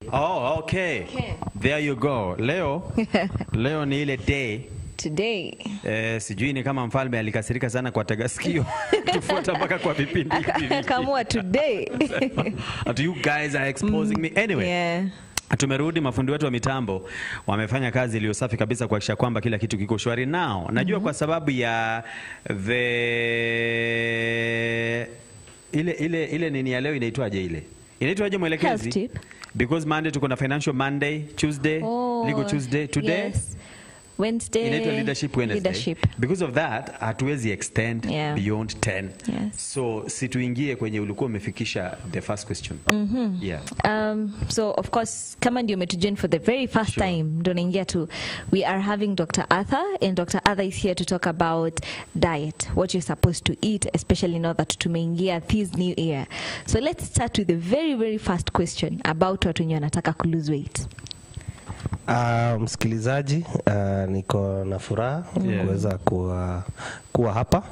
Oh, okay. There you go. Leo ni ile day. Today. Sijui ni kama mfalme alikasirika sana kwa tagaskio. Tufuata mpaka kwa vipindi hivi. Kama today. You guys are exposing me. Anyway. Yeah. Tumerudi, mafundi wetu wa mitambo wamefanya kazi iliyo safi kabisa kuhakikisha kwamba kila kitu kiko shwari now. Najua kwa sababu ya ile nini ya leo inaitwaje ile? Inaitwaje mwelekezi? Because Monday tuko na Financial Monday, Tuesday, Legal Tuesday, today. Yes. Wednesday. Inaitwa Leadership Wednesday. Because of that, hatuwezi extend beyond 10. Yes. So situingie kwenye ulikuwa umefikisha the first question. Yeah. So of course, kama ndio umetujoin for the very first time, ndo naingia tu, we are having Dr. Arthur, and Dr. Arthur is here to talk about diet, what you're supposed to eat, especially now that tumeingia this new year. So let's start with the very, very first question about watu wenye wanataka ku-lose weight. Msikilizaji, niko na furaha kuweza kuwa hapa.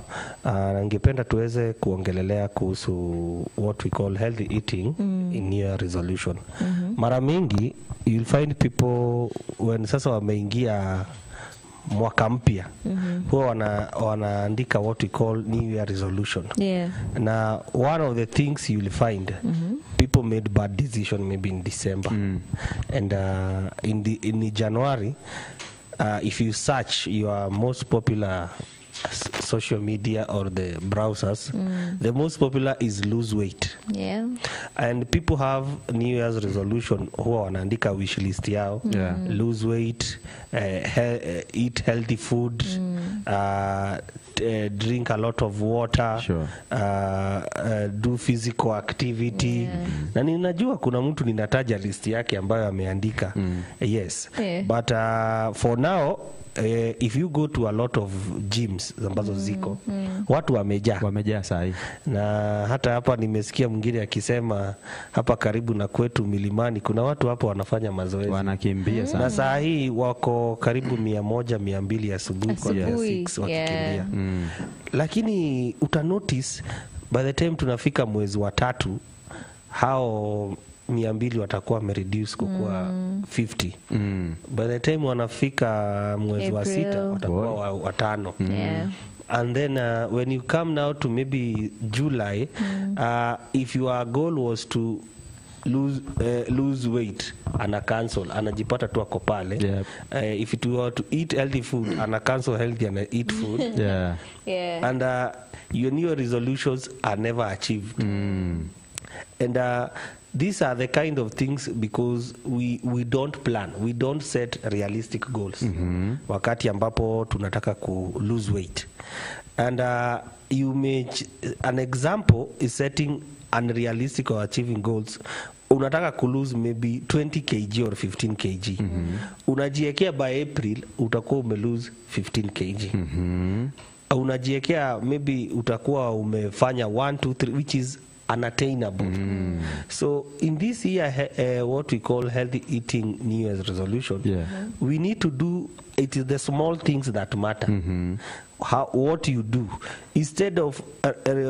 Ningependa tuweze kuongelelea kuhusu what we call healthy eating in New Year resolution. Mara mingi you'll find people when sasa wameingia mwaka mpya huwa wanaandika what we call New Year resolution. Na one of the things you'll find people made bad decision maybe in December and in January, if you search your most popular social media or the browsers, the most popular is lose weight. And people have New Year's resolution huwa wanaandika wish list yao, lose weight, eat healthy food, drink a lot of water, do physical activity. Na ninajua kuna mtu ninataja list yake ambayo ameandika. But for now, if you go to a lot of gyms ambazo ziko, watu wamejaa sahi. Na hata hapa nimesikia mwingine akisema hapa karibu na kwetu milimani kuna watu hapo wanafanya mazoezi, wanakimbia sana. Na saa hii wako karibu 100-200 asubuhi kwa 6 wakikimbia. Lakini utanotice by the time tunafika mwezi wa 3, hao 200 watakuwa wamereduce kwa 50. By the time wanafika mwezi wa 6 watakuwa wa 5. And then when you come now to maybe July, if your goal was to lose weight, ana cancel, anajipata tu ako pale. If it were to eat healthy food, ana cancel healthy and eat food. And your new resolutions are never achieved. And these are the kind of things because we don't plan, we don't set realistic goals wakati ambapo tunataka ku lose weight. And an example is setting unrealistic or achieving goals. Unataka ku lose maybe 20 kg or 15 kg. Unajiwekea by April utakuwa ume lose 15 kg. Unajiwekea maybe utakuwa umefanya 1 2 3 which is unattainable. So in this year, what we call healthy eating New Year's resolution, we need to do, it is the small things that matter. What you do instead of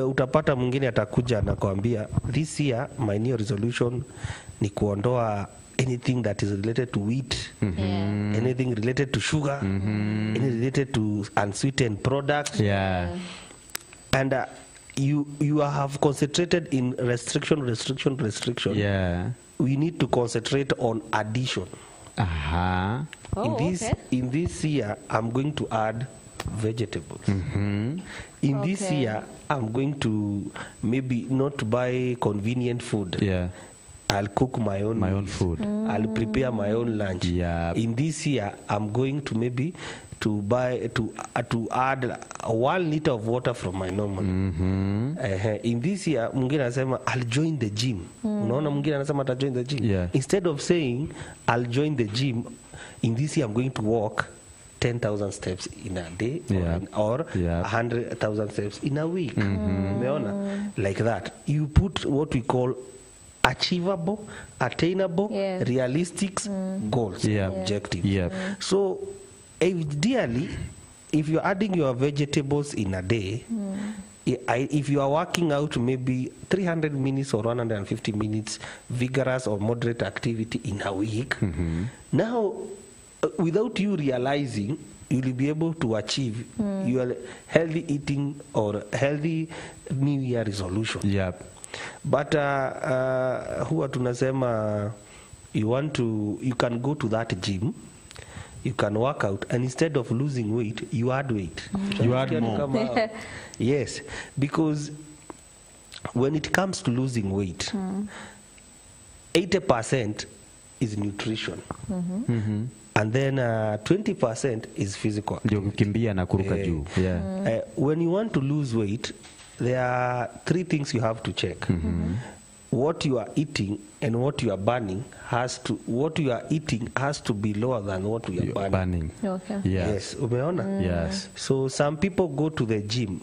utapata mwingine atakuja na kuambia this year my new resolution ni kuondoa anything that is related to wheat, anything related to sugar, anything related to unsweetened products. And you have concentrated in restriction. We need to concentrate on addition. In this year, I'm going to add vegetables. In this year, I'm going to maybe not buy convenient food. I'll cook my own food. I'll prepare my own lunch. In this year, I'm going to maybe to add 1 liter of water from my normal. In this year, mwingine anasema I'll join the gym. Unaona mwingine anasema ata join the gym. Instead of saying I'll join the gym, in this year I'm going to walk 10,000 steps in a day or 100,000 steps in a week. Umeona? Like that. You put what we call achievable, attainable, realistic goals, objectives. So ideally, if you're adding your vegetables in a day, if you are working out maybe 300 minutes or 150 minutes vigorous or moderate activity in a week, now without you realizing, you will be able to achieve your healthy eating or healthy New Year resolution. Yep. But huwa tunasema you can go to that gym, you can work out, and instead of losing weight, you add weight. You add more. Yes, because when it comes to losing weight, 80% is nutrition. And then 20% is physical. Kukimbia na kuruka juu. Yeah. When you want to lose weight, there are 3 things you have to check. What you are eating and what you are burning has to be lower than what you are burning. Okay. Yes, umeona? Yes. So some people go to the gym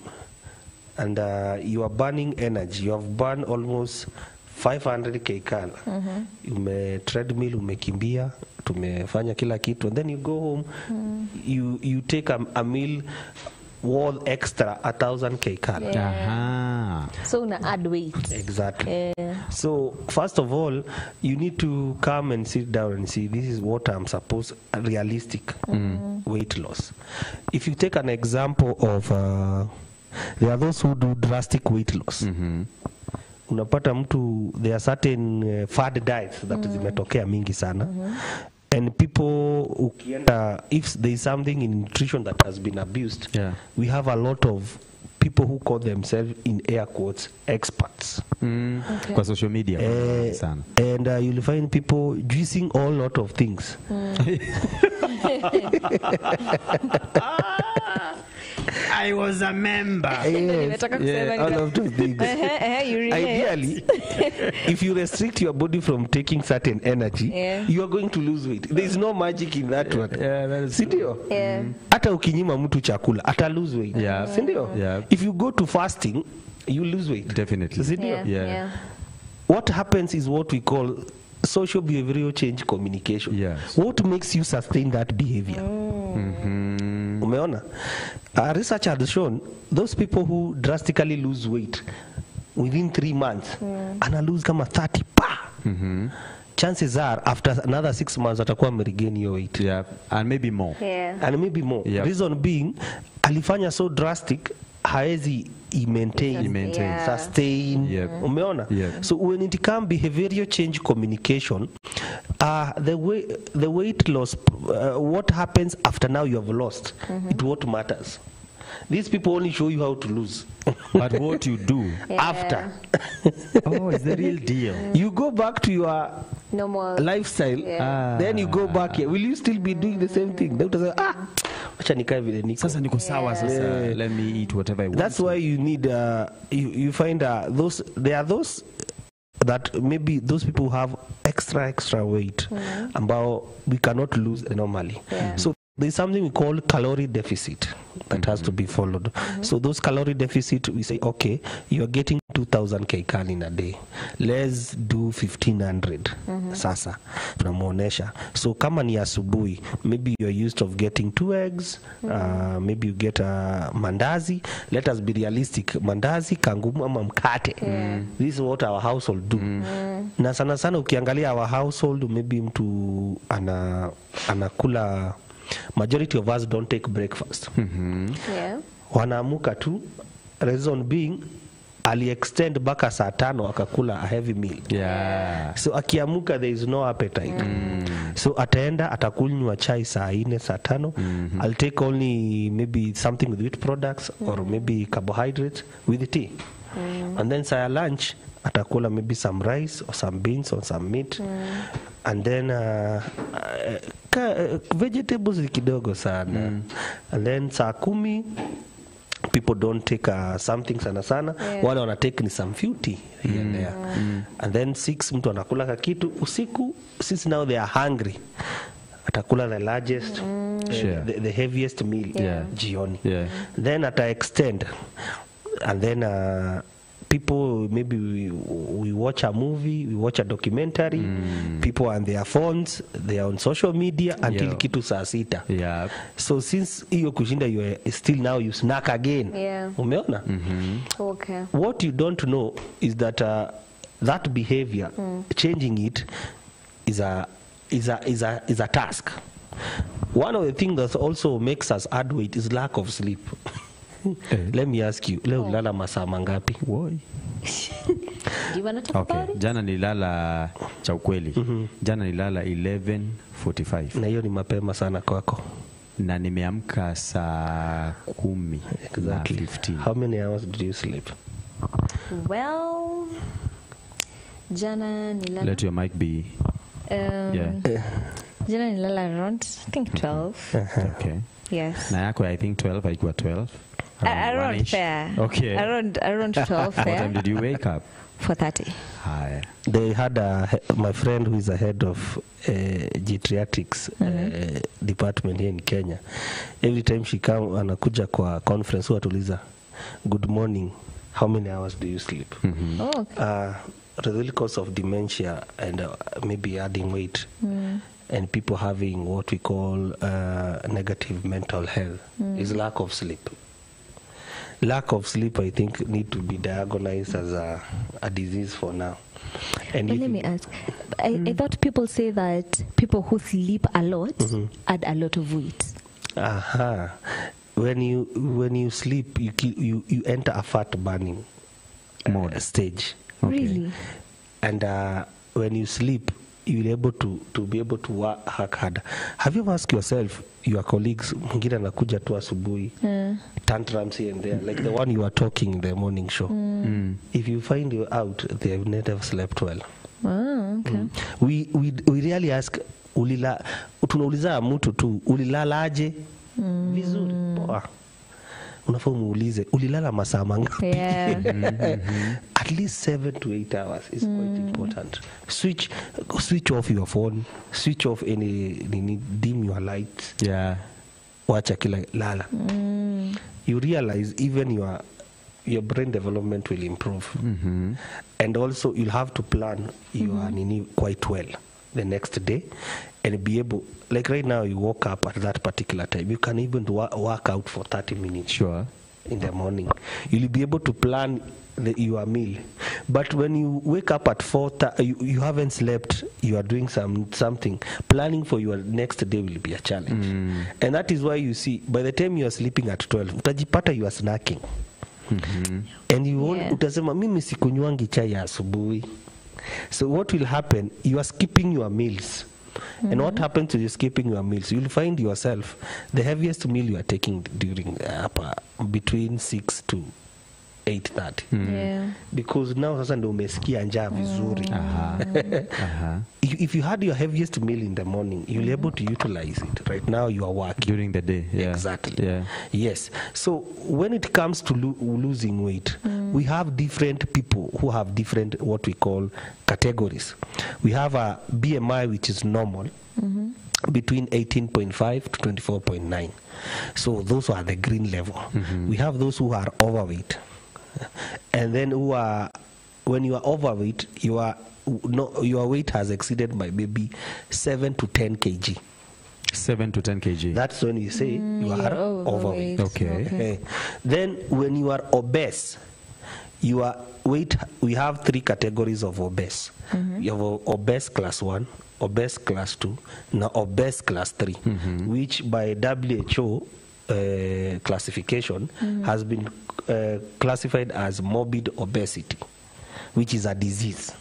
and you are burning energy. You have burned almost 500 kcal. Ume treadmill, umekimbia, tumefanya kila kitu, and then you go home, you take a meal worth extra 1,000 kcal. So una add weight. Exactly. So first of all, you need to come and sit down and see, this is what I'm supposed, realistic weight loss. If you take an example of there are those who do drastic weight loss. Unapata mtu, there are certain fad diets that zimetokea mingi sana. And people, if there is something in nutrition that has been abused, we have a lot of people who call themselves, in air quotes, experts. Kwa social media. And you'll find people juicing all lot of things. I was a member. All of those things. Ideally, if you restrict your body from taking certain energy, you are going to lose weight. There is no magic in that one. Sindio? Hata ukinyima mtu chakula, ata lose weight. Sindio? If you go to fasting, you lose weight. Definitely. Sindio? What happens is what we call social behavioral change communication. What makes you sustain that behavior? Umeona? Research has shown those people who drastically lose weight within 3 months, and lose kama 30 pa. Chances are after another 6 months atakuwa ameregain your weight. And maybe more. And maybe more. Reason being, alifanya so drastic, haezi maintain, sustain. Umeona? So when it comes behavioral change communication, the weight loss, what happens after now you have lost, it what matters. These people only show you how to lose. But what you do after. Oh, it's the real deal. You go back to your normal lifestyle, then you go back here. Will you still be doing the same thing? Doctor say, acha nikae vile niko. Sasa niko sawa sasa. Let me eat whatever I want. That's why you need you find those, there are those that maybe those people who have extra weight ambao we cannot lose normally. So there's something we call calorie deficit that has to be followed. So those calorie deficit, we say, okay, you're getting 2,000 kcal in a day. Let's do 1,500. Sasa tunamuonesha. So kama ni asubuhi, maybe you're used of getting 2 eggs, maybe you get a mandazi. Let us be realistic. Mandazi, kangumu ama mkate. This is what our household do. Na sana sana ukiangalia our household, maybe mtu anakula, majority of us don't take breakfast. Wanaamuka tu, reason being ali-extend baka saa 5 akakula a heavy meal. So akiamuka there is no appetite. So ataenda atakunywa chai saa 4 saa 5. I'll take only maybe something with wheat products or maybe carbohydrates with tea. And then saa lunch atakula maybe some rice or some beans or some meat. And then vegetables kidogo sana. And then saa 10 people don't take something sana. Wale wana take ni some few tea here and there. And then 6 mtu anakula kakitu. Usiku, since now they are hungry, atakula the largest, the heaviest meal jioni. Then ata extend, and then people, maybe we watch a movie, we watch a documentary, people are on their phones, they are on social media until kitu saa 6. Yeah. So since hiyo kushinda, you are still now you snack again. Yeah. Umeona? Okay. What you don't know is that that behavior, changing it is a task. One of the things that also makes us add weight is lack of sleep. Let me ask you, leo ulala masaa mangapi? Do you want to talk about it? Jana nilala cha ukweli. Jana nilala 11:45. Na hiyo ni mapema sana kwako. Na nimeamka saa 10. Exactly. 15. How many hours did you sleep? Well, jana nilala. Let your mic be. Jana nilala around, I think 12. Okay. Yes. Na yako I think 12, haikuwa 12. Around fair. Okay. Around 12 fair. What time did you wake up? 4:30. Haya. They had my friend who is the head of geriatrics department here in Kenya. Every time she come anakuja kwa conference huwa tuliza, good morning, how many hours do you sleep? Oh, okay. The cause of dementia and maybe adding weight and people having what we call negative mental health is lack of sleep. Lack of sleep, I think, need to be diagnosed as a disease for now. And let me ask. I thought people say that people who sleep a lot add a lot of weight. When you sleep, you enter a fat burning mode stage. Okay. Really? And when you sleep, you're able to be able to work harder. Have you ever asked yourself, your colleagues, mwingine anakuja tu asubuhi, tantrums here and there, like the one you are talking in the morning show. If you find you out, they have never slept well. Oh, okay. We really ask, tunauliza mtu tu, ulilalaje? Vizuri. Unafaa muulize, ulilala masaa mangapi? At least 7 to 8 hours is quite important. Switch off your phone, switch off any dim your lights. Yeah. Wacha kila lala. You realize even your brain development will improve. And also you'll have to plan your nini quite well the next day and be able, like right now you woke up at that particular time, you can even work out for 30 minutes. Sure. In the morning you'll be able to plan your meal. But when you wake up at 4, you haven't slept, you are doing something, planning for your next day will be a challenge. And that is why you see, by the time you are sleeping at 12, utajipata you are snacking. And you won't, utasema mimi sikunywangi chai ya asubuhi. So what will happen, you are skipping your meals. And what happens to you skipping your meals? You'll find yourself, the heaviest meal you are taking during between 6 to 8:30. Because now sasa ndio umesikia njaa vizuri. If you had your heaviest meal in the morning, you'll be able to utilize it. Right now you are working during the day. Yeah. Exactly. Yeah. Yes. So when it comes to losing weight, we have different people who have different what we call categories. We have a BMI which is normal. Between 18.5 to 24.9. So those are the green level. We have those who are overweight. And then when you are overweight, your weight has exceeded by maybe 7 to 10 kg. 7 to 10 kg. That's when you say you are overweight. Okay. Then when you are obese, your weight, we have 3 categories of obese. You have obese class 1, obese class 2, now obese class 3, which by WHO classification has been classified as morbid obesity, which is a disease.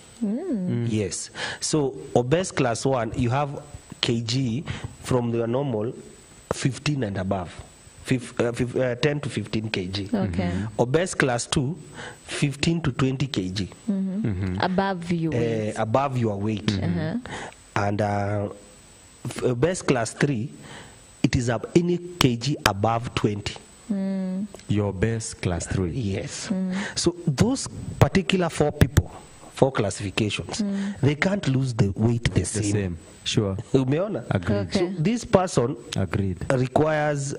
Yes. So obese class 1, you have kg from the normal 15 and above. 10 to 15 kg. Okay. Obese class 2, 15 to 20 kg. Above your weight. Above your weight. And obese class 3, it is any kg above 20. Your best class 3. Yes. So those particular 4 people, 4 classifications, they can't lose the weight the same. Sure. Umeona? Agreed. Okay. So this person Agreed. requires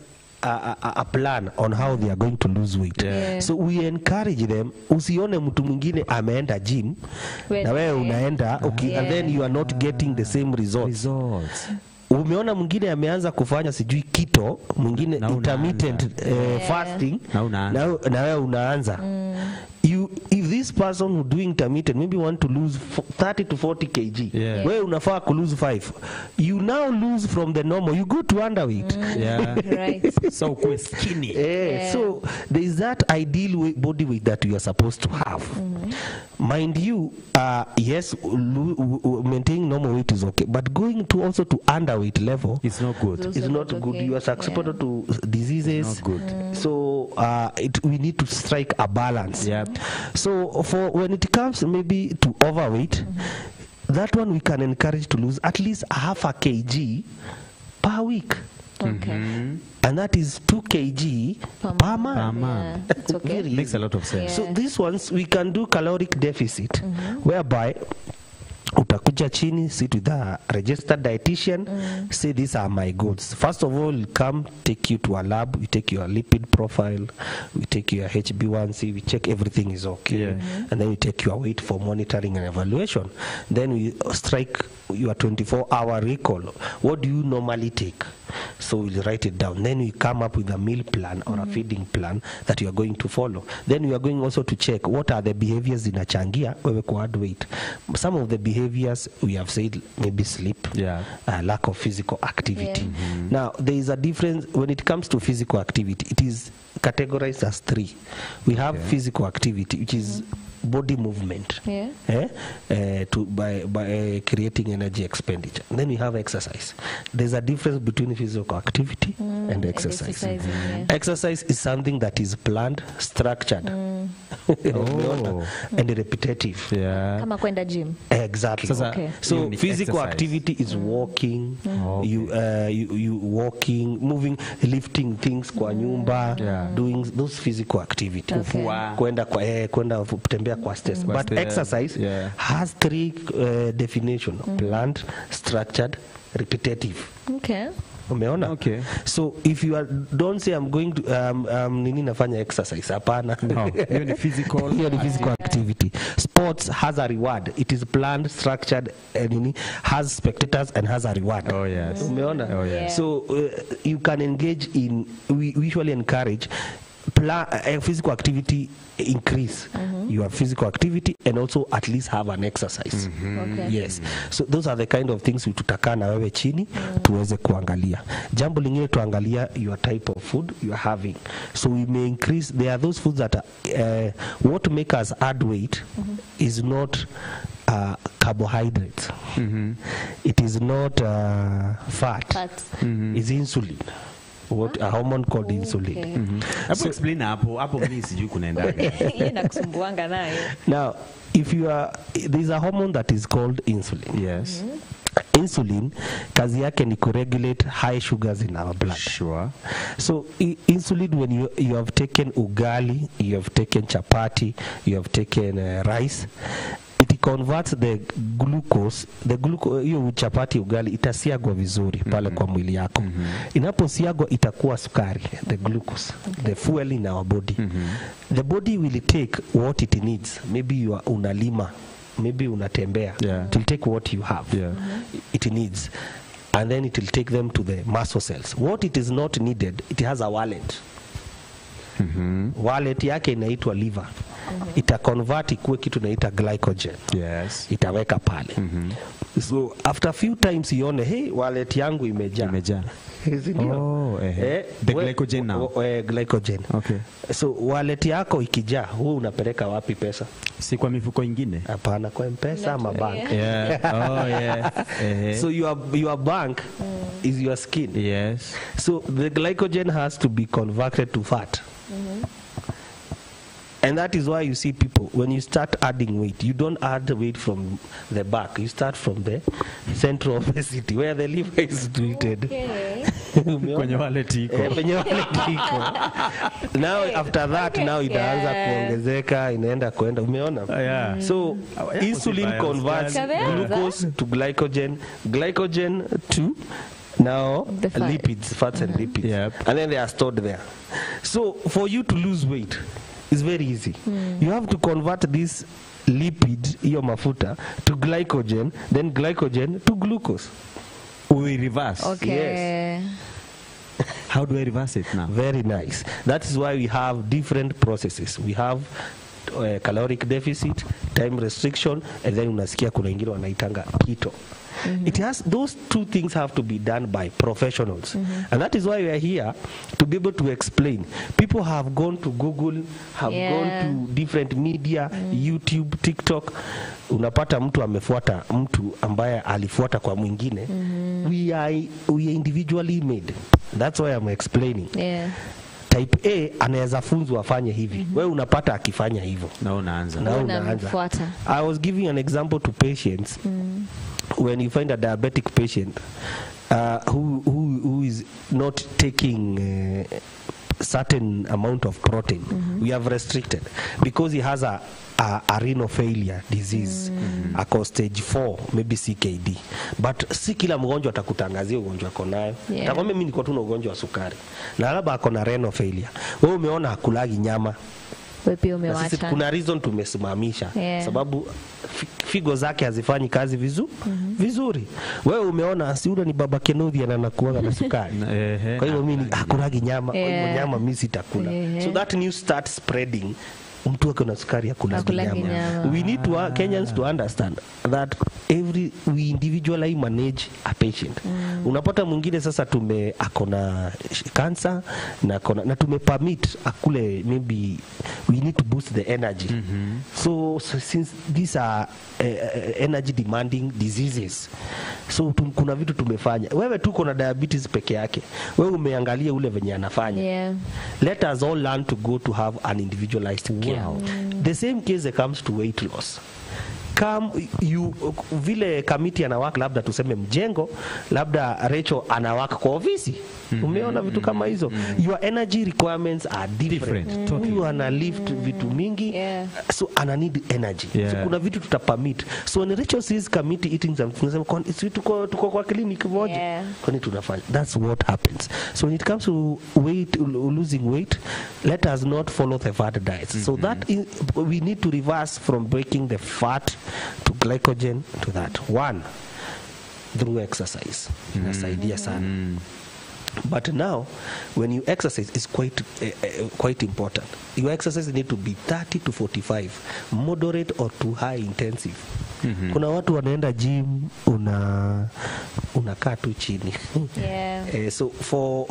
a plan on how they are going to lose weight. So we encourage them, usione mtu mwingine ameenda gym na wewe unaenda and then you are not getting the same results. Umeona mwingine ameanza kufanya sijui keto, mwingine intermittent fasting na wewe unaanza. If this person who doing intermittent maybe want to lose 30 to 40 kg, wewe unafaa ku lose 5, you now lose from the normal, you go to underweight. Right. So skinny. So there is that ideal body weight that you are supposed to have. Mind you, yes, maintaining normal weight is okay, but going to also to underweight level, it's not good. It's not good. You are susceptible to diseases. It's not good. So we need to strike a balance. So for when it comes maybe to overweight, that one we can encourage to lose at least half a kg per week. Okay. And that is 2 kg per month. That's okay. Makes a lot of sense. So these ones we can do caloric deficit, whereby utakuja chini, sit with a registered dietitian, say these are my goals. First of all, we'll come take you to a lab, we take your lipid profile, we take your HB1C, we check everything is okay, and then we take your weight for monitoring and evaluation. Then we strike your 24-hour recall. What do you normally take? So we'll write it down. Then we come up with a meal plan or a feeding plan that you are going to follow. Then we are going also to check what are the behaviors inachangia wewe ku add weight. Some of the behaviors we have said maybe sleep, lack of physical activity. Now there is a difference when it comes to physical activity. It is categorized as 3. We have physical activity, which is body movement, by creating energy expenditure. And then we have exercise. There's a difference between physical activity and exercise. Exercise is something that is planned, structured, and repetitive. Kama kwenda gym. Exactly. So physical activity is walking, you walking, moving, lifting things kwa nyumba, doing those physical activity. Kwenda kutembea kwa stairs. But exercise has 3 definitions: planned, structured, repetitive. Okay. Umeona? Okay. So if you don't say I'm going to nini nafanya exercise, hapana. No, hiyo ni physical. Hiyo ni physical activity. Sports has a reward. It is planned, structured, has spectators and has a reward. Oh yes. Umeona? Oh yes. So you can engage in. We usually encourage physical activity increase your physical activity and also at least have an exercise. Yes. So those are the kind of things we tutakaa na wewe chini tuweze kuangalia. Jambo lingine tuangalia your type of food you are having. So we may increase, there are those foods that what make us add weight is not carbohydrates. It is not fat. It's insulin. What a hormone called insulin. So explain hapo mimi sijui kunaendaje. Inakusumbuanga nayo. Now, if you are, there's a hormone that is called insulin. Yes. Insulin, kazi yake ni kuregulate high sugars in our blood. Sure. So insulin, when you have taken ugali, you have taken chapati, you have taken rice, it converts the glucose hiyo chapati ugali itasiagwa vizuri pale kwa mwili yako. Inaposiagwa itakuwa sukari, the glucose, the fuel in our body. The body will take what it needs. Maybe you are unalima, maybe unatembea. It will take what you have. It needs. And then it will take them to the muscle cells. What it is not needed, it has a wallet. Wallet yake inaitwa liver. Ita convert ikuwe kitu naita glycogen. Yes. Itaweka pale. So after a few times ione, hey, wallet yangu imejaa. The glycogen now. Glycogen. Okay. So wallet yako ikijaa, wewe unapeleka wapi pesa? Si kwa mifuko ingine? Hapana, kwa M-Pesa ama bank. So your bank is your skin. Yes. So the glycogen has to be converted to fat. And that is why you see people, when you start adding weight, you don't add the weight from the back. You start from the central obesity, where the liver is treated. Kwenye wallet iko. Now after that, now itaanza kuongezeka, inaenda kwenda. Umeona? So insulin converts glucose to glycogen, glycogen to Now, lipids, fats and lipids. And then they are stored there. So for you to lose weight, it's very easy. You have to convert this lipid, iyo mafuta, to glycogen, then glycogen to glucose. We reverse. Okay. Yes. How do I reverse it now? Very nice. That is why we have different processes. We have caloric deficit, time restriction, and then unasikia kuna ingine wanaitanga keto. It has, those two things have to be done by professionals. And that is why we are here, to be able to explain. People have gone to Google, have gone to different media, YouTube, TikTok. Unapata mtu amefuata mtu ambaye alifuata kwa mwingine. We are individually made. That's why I'm explaining. Type A anaweza funzwa afanye hivi. Wewe unapata akifanya hivyo. Na unaanza. I was giving an example to patients. When you find a diabetic patient who is not taking certain amount of protein, we have restricted because he has a renal failure disease, ako stage 4, maybe CKD. But si kila mgonjwa atakutangazia ugonjwa ako nayo. Atakwambia mimi niko tu na ugonjwa wa sukari. Na labda ako na renal failure. Wewe umeona hakulagi nyama. Sisi kuna reason tumesimamisha, sababu figo zake hazifanyi kazi vizuri. Wewe umeona si ule ni baba Kenothi anakuwa na sukari. Kwa hiyo mimi hakulagi nyama, kwa hiyo nyama mimi sitakula. So that news starts spreading. Mtu wako na sukari hakulagi nyama. We need to Kenyans to understand that we individually manage a patient. Unapata mwingine sasa akona cancer na tumepermit akule, maybe we need to boost the energy. So since these are energy demanding diseases, so kuna vitu tumefanya. Wewe tuko na diabetes peke yake, wewe umeangalia ule venye anafanya. Let us all learn to go to have an individualized care. The same case comes to weight loss. Vile kamiti anawaka, labda tuseme mjengo, labda Rachel anawaka kwa ofisi. Umeona vitu kama hizo. Your energy requirements are different. Huyu ana lift vitu mingi, so ana need energy. So kuna vitu tutapermit. So when Rachel sees committee eating something, tuko kwa clinic moja, kwani tunafanya. That's what happens. So when it comes to losing weight, let us not follow the fat diets. So that we need to reverse from breaking the fat to glycogen to that. One, through exercise. Inasaidia sana. But now, when you exercise, it's quite important. Your exercise need to be 30 to 45, moderate or too high intensive. Kuna watu wanaenda gym, unakaa tu chini. So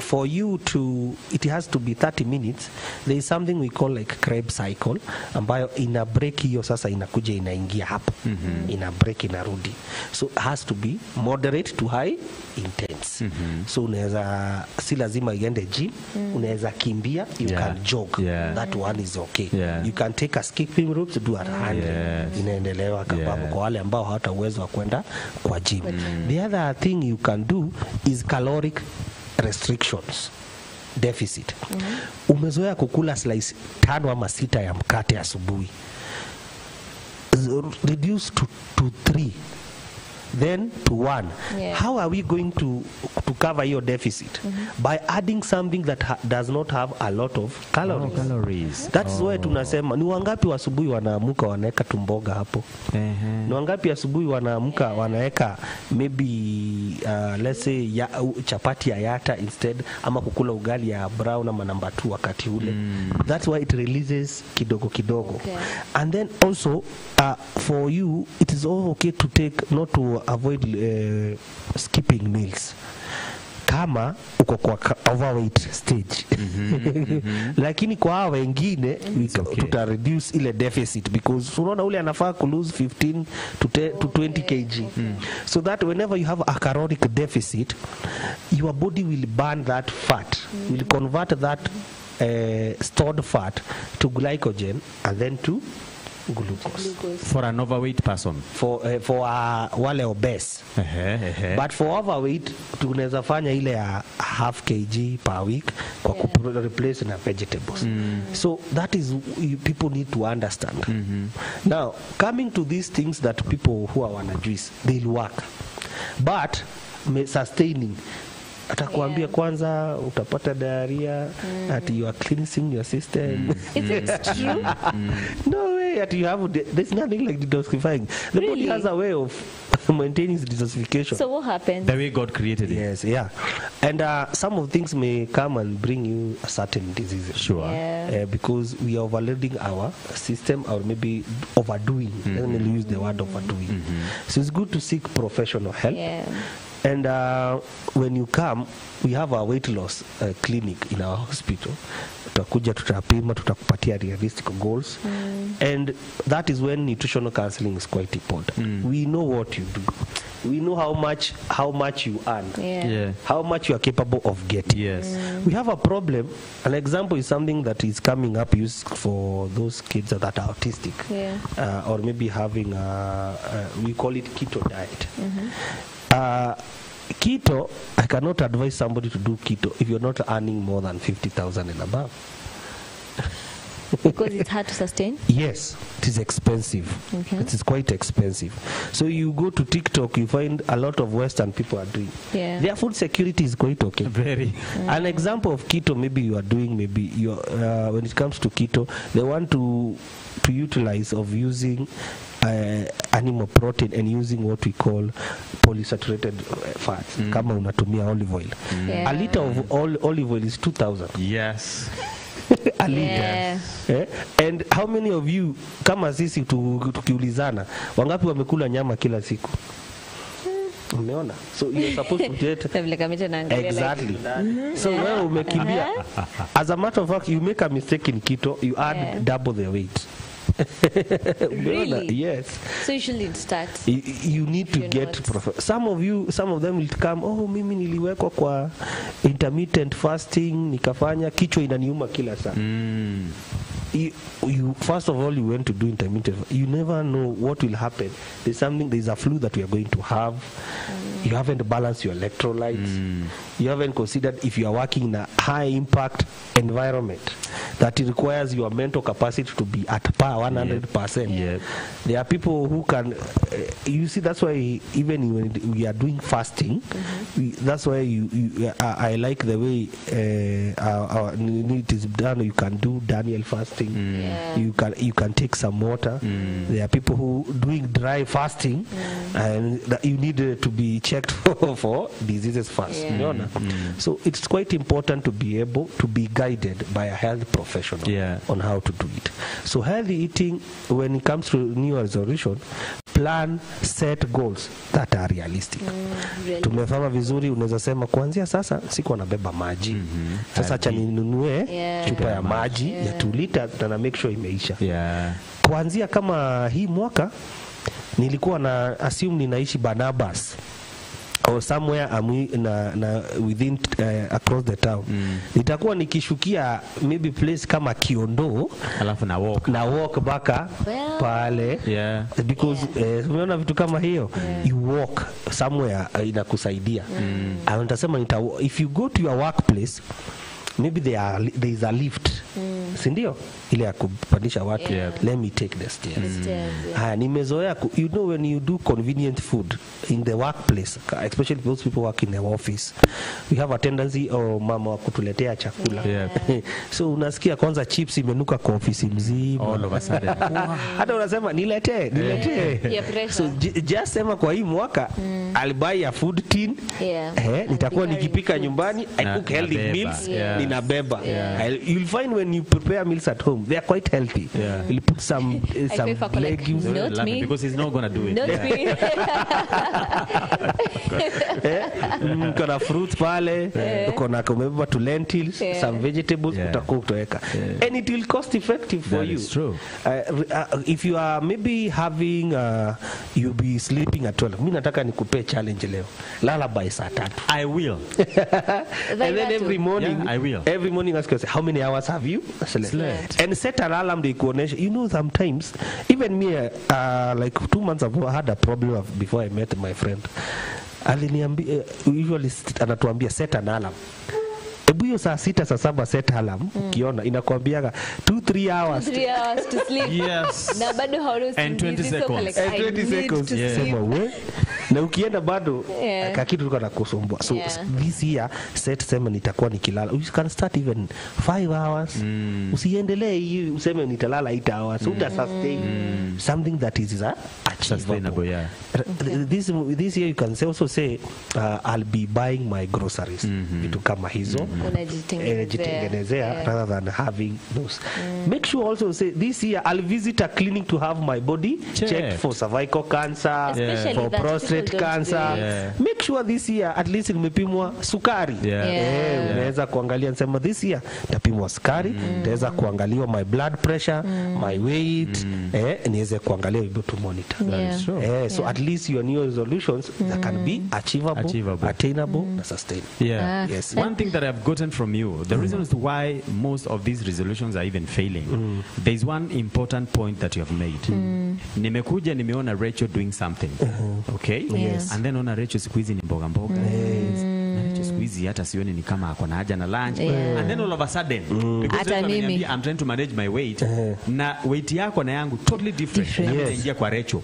for you to, it has to be 30 minutes. There is something we call like Krebs cycle, ambayo ina break hiyo sasa inakuja inaingia hapo. Ina break inarudi. So it has to be moderate to high intense. So unaweza, si lazima iende gym, unaweza kimbia, you can jog. That one is okay. You can take a skipping rope to do at 100. Inaendelewa kababu kwa wale ambao hata uwezo wa kwenda kwa gym. The other thing you can do is caloric restrictions, deficit. Umezoea kukula slice 5 ama 6 ya mkate asubuhi, reduce to 3, then to 1. How are we going to cover your deficit? By adding something that does not have a lot of calories. That's why tunasema ni wangapi asubuhi wanaamuka wanaeka tumboga hapo. Ni wangapi asubuhi wanaamuka wanaeka maybe let's say chapati ya yata instead, ama kukula ugali ya brown ama number 2 wakati ule. That's why it releases kidogo kidogo. And then also for you it is all okay to take, not to avoid skipping meals kama uko kwa overweight stage. Lakini kwa hawa wengine tuta reduce ile deficit, because unaona ule anafaa ku lose 15 to 20 kg. So that whenever you have a caloric deficit, your body will burn that fat, will convert that stored fat to glycogen and then to glucose. For an overweight person, for wale obese. But for overweight tunaweza fanya ile ya half kg per week kwa replace na vegetables. So that is, people need to understand. Now coming to these things that people who are wana juice, they'll work, but sustaining atakwambia kwanza utapata diarrhea, that you are cleansing your system. Is it true? No way that you have, there's nothing like detoxifying. The body has a way of maintaining detoxification. So what happens? The way God created it. Yes, yeah. And some of things may come and bring you a certain disease. Sure. Yeah. Because we are overloading our system, or maybe overdoing. Let me use the word overdoing. So it's good to seek professional help. Yeah. And when you come, we have a weight loss clinic in our hospital. Tutakuja, tutapima, tutakupatia realistic goals. And that is when nutritional counseling is quite important. We know what you do. We know how much you earn. How much you are capable of getting. Yes. We have a problem. An example is something that is coming up used for those kids that are autistic. Or maybe having we call it keto diet. Keto, I cannot advise somebody to do keto if you're not earning more than 50,000 and above. Because it's hard to sustain? Yes, it is expensive. Okay. It is quite expensive. So you go to TikTok, you find a lot of Western people are doing. Their food security is quite okay. Very. An example of keto, maybe you are doing, maybe you when it comes to keto, they want to utilize of using animal protein and using what we call polysaturated fats. Kama unatumia olive oil. A liter of olive oil is 2,000. Yes. A liter. And how many of you, kama sisi tukiulizana, wangapi wamekula nyama kila siku? Umeona? So you're supposed to get exactly. So wewe umekimbia. As a matter of fact, you make a mistake in keto, you add double the weight. Really? Yes. So you shouldn't start. You need to get some of them will come, oh, mimi niliwekwa kwa intermittent fasting, nikafanya kichwa inaniuma kila saa. You first of all, you went to do intermittent. You never know what will happen. There's a flu that we are going to have. You haven't balanced your electrolytes. You haven't considered if you are working in a high impact environment that it requires your mental capacity to be at par 100%. There are people who can, you see, that's why even when we are doing fasting, that's why I like the way it is done. You can do Daniel fasting. You can take some water. There are people who doing dry fasting, and that you need to be checked for diseases first. So it's quite important to be able to be guided by a health professional on how to do it. So healthy eating, when it comes to New resolution, plan, set goals that are realistic. Tumefanya vizuri, unaweza sema kuanzia sasa siku anabeba maji. Sasa acha ninunue chupa ya maji ya 2 lita na make sure imeisha. Kuanzia kama hii mwaka nilikuwa na assume ninaishi Barnabas or somewhere within across the town. Nitakuwa nikishukia maybe place kama Kiondo, alafu na walk baka pale because umeona vitu kama hiyo, you walk somewhere inakusaidia. Nitasema if you go to your workplace, maybe there is a lift. Sindio? Ile ya kupandisha watu. Let me take the stairs. Nimezoea, you know, when you do convenient food in the workplace, especially those people work in the office, we have a tendency mama wa kutuletea chakula. So unasikia kwanza chips imenuka kwa ofisi mzima. All of a sudden. Hata unasema niletee. So just sema kwa hii mwaka I'll buy a food tin. Nitakuwa nikipika nyumbani, I cook healthy meals, ninabeba. You'll find when you prepare meals at home, they are quite healthy. You'll put some legumes. Not me. Because he's not going to do it. Not me. Kuna fruits pale, kuna kumebeba to lentils, some vegetables, utakuweka. And it will cost effective for you. That is true. If you are maybe having, you'll be sleeping at 12. Mimi nataka nikupe challenge leo. Lala by saa 3. I will. And then every morning, I will. Every morning ask yourself, how many hours have you slept? And set an alarm to kuonesha. You know, sometimes, even me, like 2 months ago, I had a problem before I met my friend. Aliniambia, usually anatuambia set an alarm. Ebu hiyo saa 6 saa 7 set alarm, ukiona inakwambiaga 2-3 hours. 3 hours to sleep. Yes. Na bado hauruhusu. And 20 seconds. And 20 seconds. Sema we. na ukienda bado kakitu tuko nakusumbua. So this year set sema nitakuwa nikilala. You can start even 5 hours. Usiendelee hii useme nitalala 8 hours. Uta sustain something that is sustainable. Yeah. This year you can also say I'll be buying my groceries. Vitu kama hizo. Unajitengenezea rather than having those. Make sure also say this year I'll visit a clinic to have my body checked for cervical cancer, for prostate cancer. Make sure this year at least nimepimwa sukari. Unaweza kuangalia nasema this year tapimwa sukari, naweza kuangaliwa my blood pressure, my weight, niweze kuangalia to monitor. So at least your new resolutions that can be achievable. Attainable, and sustainable. Yes. One thing that I've gotten from you, the reasons why most of these resolutions are even failing, there is one important point that you have made. Nimekuja nimeona Rachel doing something. Okay? Yes. And then ona Rachel siku hizi ni mboga mboga. Na Rachel siku hizi hata sioni ni kama ako na haja na lunch. And then all of a sudden, because I'm trying to manage my weight, na weight yako na yangu totally different. Na nitaingia kwa Rachel.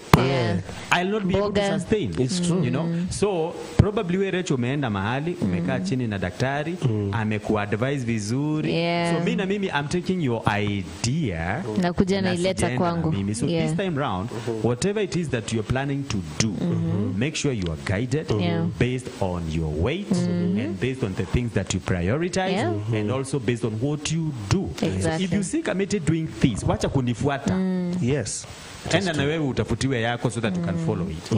I'll not be able to sustain. It's true. You know? So probably we Rachel umeenda mahali, umekaa chini na daktari, amekuadvise vizuri. So mimi I'm taking your idea na kuja na ileta kwangu. So this time round, whatever it is that you're planning to do, make sure you are guided based on your weight and based on the things that you prioritize and also based on what you do. Exactly. If you see committed doing this, wacha kunifuata. Yes. Enda na wewe utafutiwe yako so that you can follow it.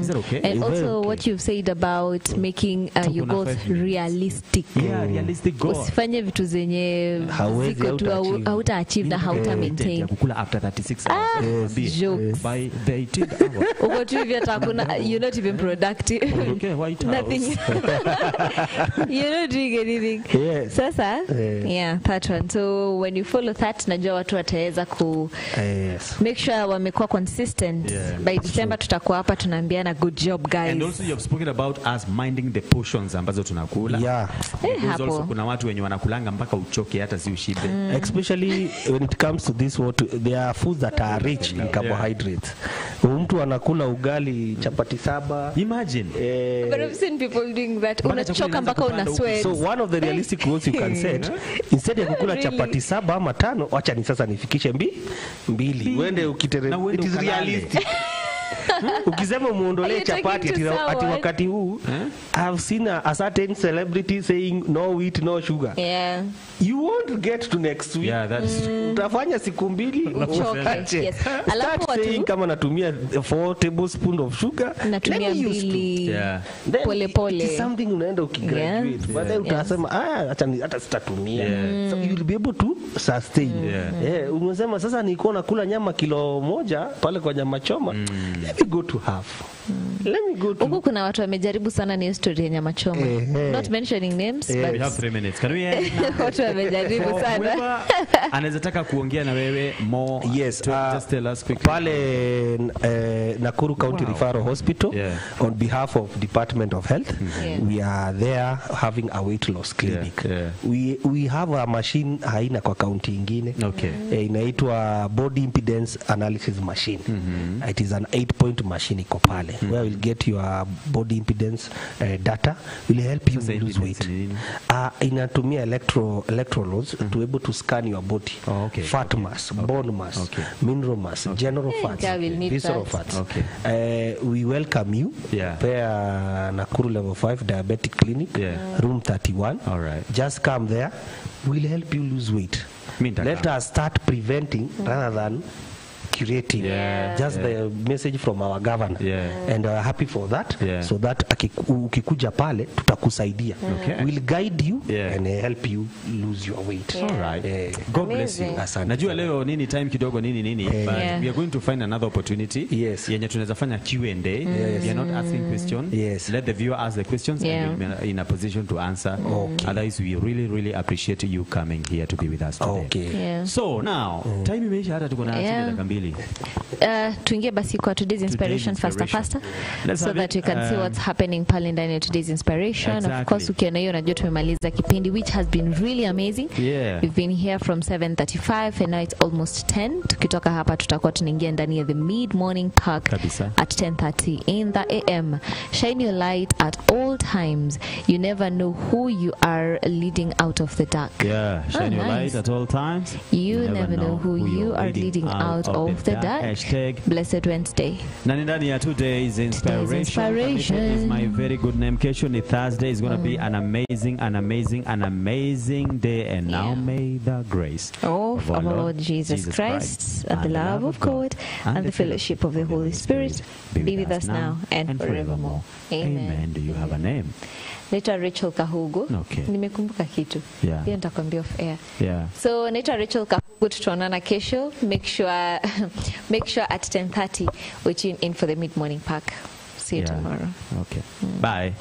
Is that okay? And also what you've said about making your goals realistic. Realistic goals. Usifanye vitu zenye ziko tu hauta achieve na hauta maintain. Kukula after 36 hours. Jokes. By the 18th hour. Uko tu hivi atakuna, you're not even productive. Okay, White House. Nothing. You're not doing anything. Sasa, that one. So when you follow that, najua watu wataweza ku make sure wamekuwa consistent. By December tutakuwa hapa tunaambiana good job guys. And also you have spoken about us minding the portions ambazo tunakula. Because also kuna watu wenye wanakulanga mpaka uchoke hata si ushibe. Especially when it comes to this there are foods that are rich in carbohydrates. Mtu anakula ugali chapati 7. Imagine. But I've seen people doing that. Unachoka mpaka una sweat. So one of the realistic goals you can set, instead ya kukula chapati 7 ama 5, acha ni sasa nifikishe 2. Uende it is realistic. Ukisema muondolee chapati ati wakati huu, I've seen a certain celebrity saying no wheat no sugar. You won't get to next week. Utafanya siku 2 uache. Start saying kama natumia 4 tablespoons of sugar, natumia 2 pole pole. It's something unaenda ukigraduate. But then utasema hata sitatumia. So you'll be able to sustain. Unasema sasa niko nakula nyama kilo 1 pale kwa nyama choma. Let me go to half. Huko kuna watu wamejaribu sana ni story ya nyama choma. Not mentioning names, but we have 3 minutes. Can we end? Watu wamejaribu sana. Anaweza taka kuongea na wewe more. Just tell us quickly. Pale Nakuru County Referral Hospital, on behalf of Department of Health, we are there having a weight loss clinic. We have a machine haina kwa county ingine. Inaitwa body impedance analysis machine. It is an 8-point machine iko pale. Where we'll get your body impedance data, will help you lose weight. Inatumia electrodes to able to scan your body, fat mass, bone mass, mineral mass, general fats, visceral fats. We welcome you. Paya Nakuru level 5 diabetic clinic, room 31. Just come there. We'll help you lose weight. Let us start preventing rather than curating. Just the message from our governor. And happy for that. So that ukikuja pale tutakusaidia. We'll guide you and help you lose your weight. God bless you. Najua leo nini time kidogo nini but we are going to find another opportunity. Yenye tunaweza fanya Q&A. We are not asking questions. Let the viewer ask the questions and we'll be in a position to answer. Otherwise we really appreciate you coming here to be with us today. So now time imeisha hata tuko na dakika 2. Really? Tuingie basi kwa today's inspiration faster so that we can see what's happening pale ndani ya today's inspiration. Exactly. Of course ukiona hiyo najua tumemaliza kipindi which has been really amazing. Yeah. We've been here from 7:35 and now it's almost 10. Tukitoka hapa tutakuwa tunaingia ndani ya the mid morning park Kabisa. at 10:30 in the AM. Shine your light at all times. You never know who you are leading out of the dark. Yeah, shine your nice. light at all times. You never know who you are leading out of the dark. Hashtag Blessed Wednesday. Na ndani ya today's inspiration is my very good name. Kesho ni Thursday. It's going to be an amazing day. And now may the grace of our Lord Jesus Christ and the love of God and the fellowship of the Holy Spirit be with us now and forevermore. Amen. Do you have a name? Naitwa Rachel Kahugu. Okay. Nimekumbuka kitu. Yeah. Hiyo nitakwambia off air. Yeah. So naitwa Rachel Kahugu, tutaonana kesho. Make sure at 10:30 we tune in for the mid morning park. See you tomorrow. Okay. Bye.